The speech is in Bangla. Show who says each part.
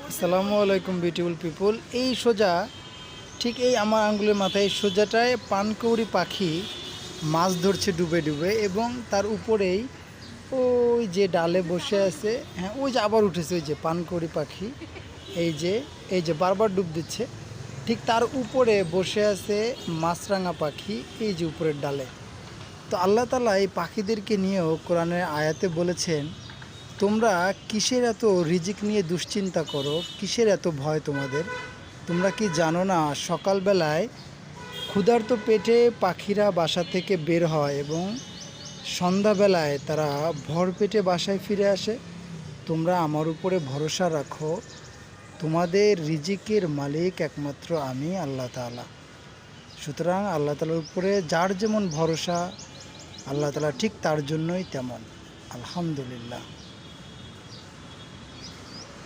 Speaker 1: আসসালামু আলাইকুম বিউটিফুল পিপল। এই সোজা ঠিক এই আমার আঙ্গুলের মাথায় এই সোজাটায় পানকৌড়ি পাখি মাছ ধরছে ডুবে ডুবে, এবং তার উপরেই ওই যে ডালে বসে আছে, হ্যাঁ ওই যে আবার উঠেছে ওই যে পানকৌড়ি পাখি, এই যে এই যে বারবার ডুব দিচ্ছে, ঠিক তার উপরে বসে আছে মাছরাঙা পাখি এই যে উপরের ডালে। তো আল্লাহ তাআলা এই পাখিদেরকে নিয়েও কোরআনের আয়াতে বলেছেন, তোমরা কিসের এত রিজিক নিয়ে দুশ্চিন্তা করো, কিসের এত ভয় তোমাদের? তোমরা কি জানো না সকালবেলায় ক্ষুধার্ত পেটে পাখিরা বাসা থেকে বের হয় এবং সন্ধ্যাবেলায় তারা ভরপেটে বাসায় ফিরে আসে? তোমরা আমার উপরে ভরসা রাখো, তোমাদের রিজিকের মালিক একমাত্র আমি আল্লাহ তাআলা। সুতরাং আল্লাহ তাআলার উপরে যার যেমন ভরসা, আল্লাহ তাআলা ঠিক তার জন্যই তেমন। আলহামদুলিল্লাহ।